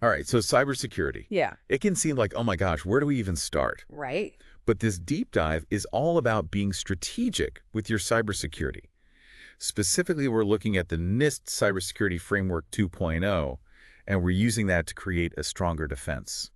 All right, so cybersecurity. Yeah. It can seem like, oh my gosh, where do we even start? Right. But this deep dive is all about being strategic with your cybersecurity. Specifically, we're looking at the NIST Cybersecurity Framework 2.0, and we're using that to create a stronger defense.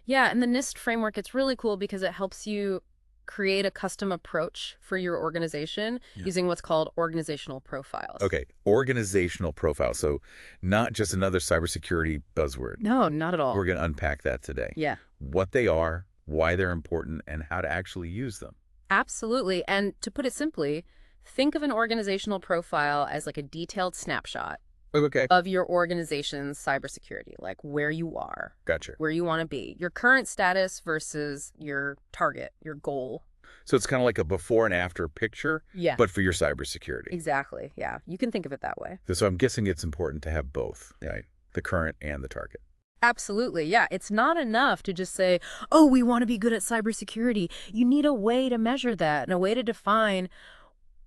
Yeah, and the NIST framework, it's really cool because it helps you create a custom approach for your organization using what's called organizational profiles. Okay, organizational profile. So not just another cybersecurity buzzword. No, not at all. We're going to unpack that today. Yeah. What they are, why they're important, and how to actually use them. Absolutely. And to put it simply, think of an organizational profile as like a detailed snapshot Okay. of your organization's cybersecurity, like where you are, Gotcha. where you want to be, your current status versus your target, your goal. So it's kind of like a before and after picture, Yeah. but for your cybersecurity. Exactly. Yeah. You can think of it that way. So I'm guessing it's important to have both, right? The current and the target. Absolutely. Yeah. It's not enough to just say, oh, we want to be good at cybersecurity. You need a way to measure that and a way to define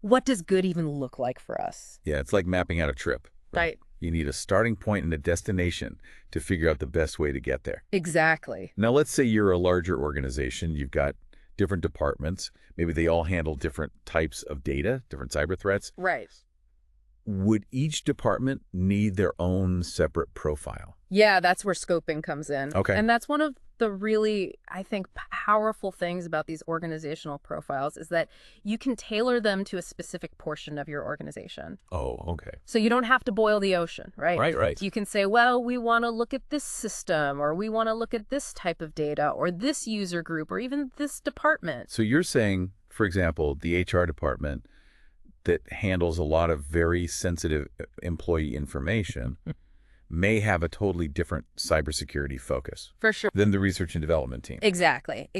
what does good even look like for us. Yeah, it's like mapping out a trip. Right. You need a starting point and a destination to figure out the best way to get there. Exactly. Now, let's say you're a larger organization. You've got different departments. Maybe they all handle different types of data, different cyber threats. Right. Would each department need their own separate profile? Yeah, that's where scoping comes in. Okay. And that's one of the really, I think, powerful things about these organizational profiles is that you can tailor them to a specific portion of your organization. Oh, okay. So you don't have to boil the ocean, right? Right. You can say, well, we want to look at this system, or we want to look at this type of data, or this user group, or even this department. So you're saying, for example, the HR department that handles a lot of very sensitive employee information may have a totally different cybersecurity focus For sure. than the research and development team. Exactly.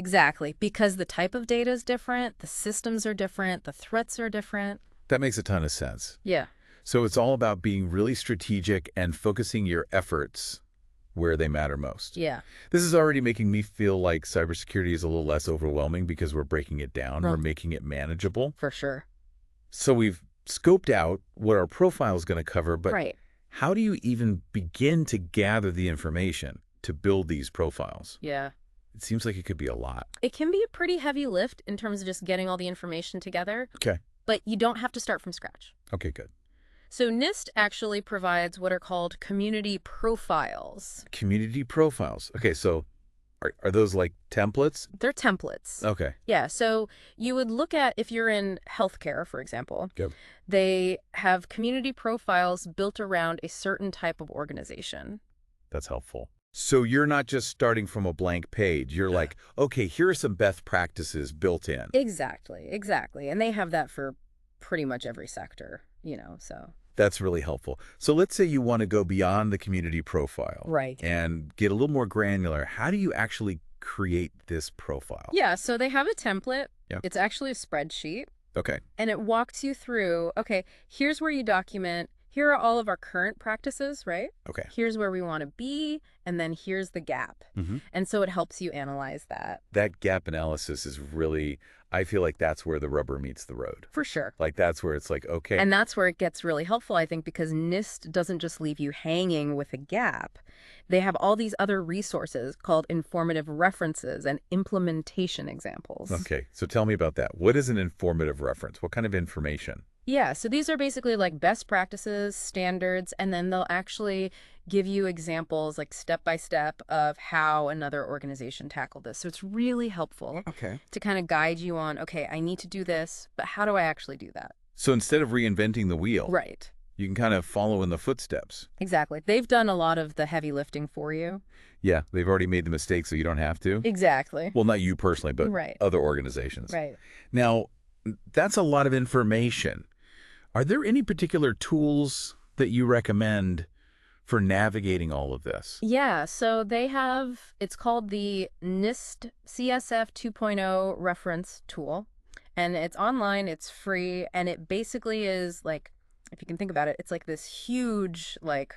Because the type of data is different, the systems are different, the threats are different. That makes a ton of sense. Yeah. So it's all about being really strategic and focusing your efforts where they matter most. Yeah. This is already making me feel like cybersecurity is a little less overwhelming because we're breaking it down. Right. We're making it manageable. For sure. So we've scoped out what our profile is going to cover, but Right. how do you even begin to gather the information to build these profiles? Yeah. It seems like it could be a lot. It can be a pretty heavy lift in terms of just getting all the information together, Okay. but you don't have to start from scratch. Okay, good. So NIST actually provides what are called community profiles. Community profiles. Okay, so are those like templates? They're templates. Okay. Yeah, so you would look at, if you're in healthcare, for example, Yep. they have community profiles built around a certain type of organization. That's helpful. So you're not just starting from a blank page. You're like, okay, here are some best practices built in. Exactly. And they have that for pretty much every sector, so. That's really helpful. So let's say you want to go beyond the community profile. Right. And get a little more granular. How do you actually create this profile? Yeah, so they have a template. Yeah. It's actually a spreadsheet. Okay. And it walks you through, okay, here's where you document, here are all of our current practices, right? Okay. Here's where we want to be, and then here's the gap. Mm-hmm. And so it helps you analyze that. That gap analysis is really, I feel like that's where the rubber meets the road. For sure. Like that's where it's like, okay. And that's where it gets really helpful, I think, because NIST doesn't just leave you hanging with a gap. They have all these other resources called informative references and implementation examples. Okay, so tell me about that. What is an informative reference? What kind of information? Yeah, so these are basically like best practices, standards, and then they'll actually give you examples like step by step of how another organization tackled this. So it's really helpful to kind of guide you on, okay, I need to do this, but how do I actually do that? So instead of reinventing the wheel, Right. you can kind of follow in the footsteps. Exactly. They've done a lot of the heavy lifting for you. Yeah, they've already made the mistake so you don't have to. Exactly. Well, not you personally, but Right. other organizations. Right. Now, that's a lot of information. Are there any particular tools that you recommend for navigating all of this? Yeah, so they have, it's called the NIST CSF 2.0 reference tool, and it's online, it's free, and it basically is like, if you can think about it, it's like this huge, like,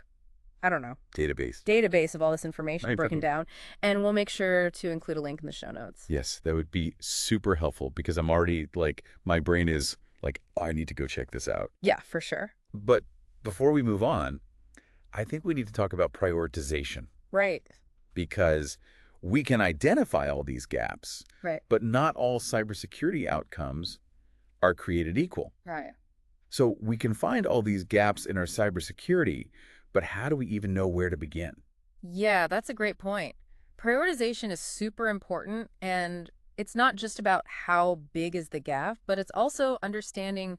I don't know, database of all this information Right. broken down, and we'll make sure to include a link in the show notes. Yes, that would be super helpful because I'm already like, my brain is like, I need to go check this out. Yeah, for sure. But before we move on, I think we need to talk about prioritization. Right. because we can identify all these gaps, Right. but not all cybersecurity outcomes are created equal. Right. So we can find all these gaps in our cybersecurity, but how do we even know where to begin? Yeah, that's a great point. Prioritization is super important, and it's not just about how big is the gap, but it's also understanding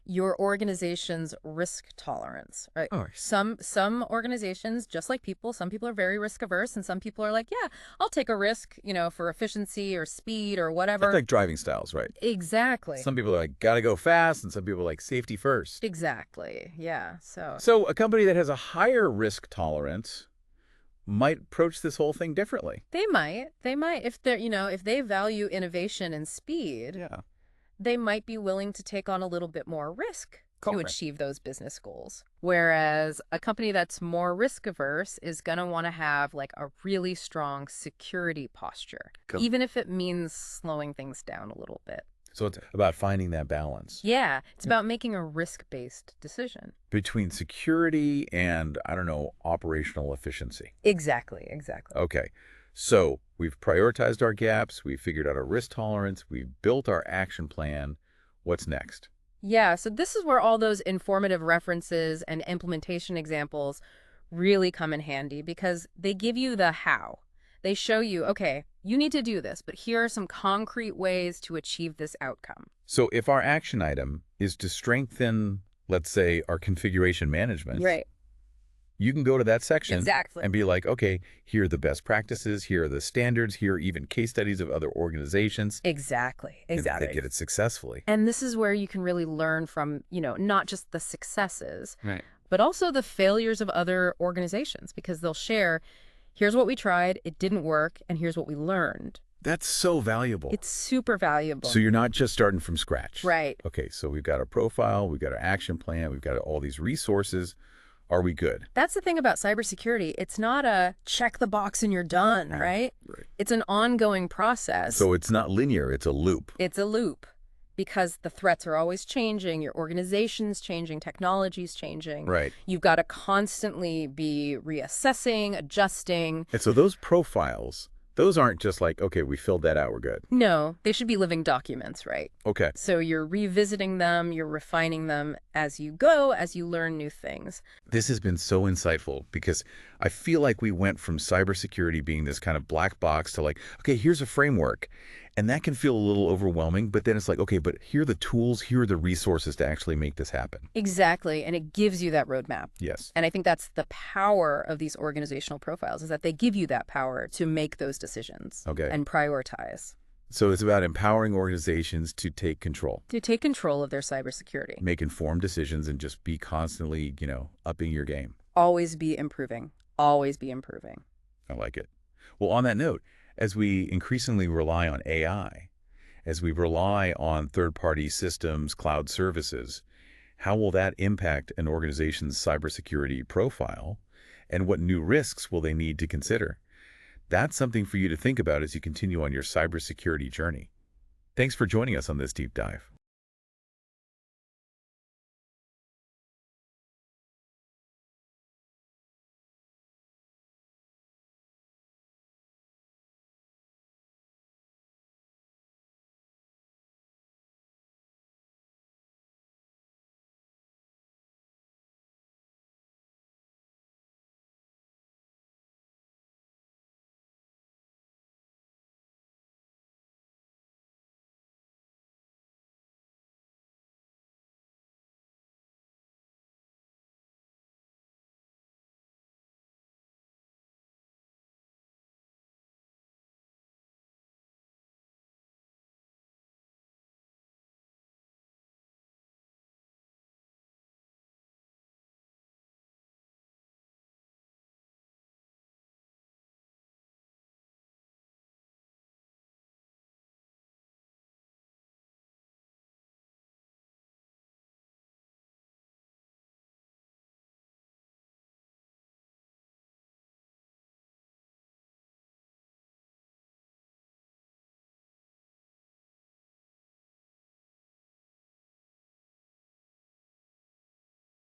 your organization's risk tolerance, right? Oh, Some organizations, just like people, some people are very risk averse, and some people are like, yeah, I'll take a risk, for efficiency or speed or that's whatever. like driving styles, right? Exactly. Some people are like, gotta go fast, and some people are like, safety first. Exactly. Yeah. So So a company that has a higher risk tolerance might approach this whole thing differently. they might, if if they value innovation and speed, Yeah. they might be willing to take on a little bit more risk to Correct. achieve those business goals. Whereas a company that's more risk averse is going to want to have like a really strong security posture, even if it means slowing things down a little bit. So it's about finding that balance Yeah, it's about making a risk-based decision. between security and, I don't know, operational efficiency. Exactly, exactly. Okay. So we've prioritized our gaps, we've figured out our risk tolerance, we've built our action plan. What's next? Yeah, so this is where all those informative references and implementation examples really come in handy because they give you the how. They show you, okay, you need to do this, but here are some concrete ways to achieve this outcome. So if our action item is to strengthen, let's say, our configuration management, Right. you can go to that section Exactly. and be like, okay, here are the best practices, here are the standards, here are even case studies of other organizations Exactly. that did it successfully. And this is where you can really learn from, not just the successes, Right. but also the failures of other organizations because they'll share, here's what we tried, it didn't work, and here's what we learned. That's so valuable. It's super valuable. So you're not just starting from scratch. Right. Okay, so we've got a profile, we've got our action plan, we've got all these resources. Are we good? That's the thing about cybersecurity. It's not a check the box and you're done, right? Right. It's an ongoing process. So it's not linear, it's a loop. It's a loop because the threats are always changing, your organization's changing, technology's changing. Right. You've got to constantly be reassessing, adjusting. And so those profiles, those aren't just like, okay, we filled that out, we're good. No, they should be living documents, right? Okay. So you're revisiting them, you're refining them as you go, as you learn new things. This has been so insightful because I feel like we went from cybersecurity being this kind of black box to like, okay, here's a framework. And that can feel a little overwhelming, but then it's like, okay, but here are the tools, here are the resources to actually make this happen. Exactly, and it gives you that roadmap. Yes. And I think that's the power of these organizational profiles is that they give you that power to make those decisions Okay. and prioritize. So it's about empowering organizations to take control, To take control of their cybersecurity. make informed decisions, and just be constantly, upping your game. Always be improving. Always be improving. I like it. Well, on that note, as we increasingly rely on AI, as we rely on third-party systems, cloud services, how will that impact an organization's cybersecurity profile, and what new risks will they need to consider? That's something for you to think about as you continue on your cybersecurity journey. Thanks for joining us on this deep dive.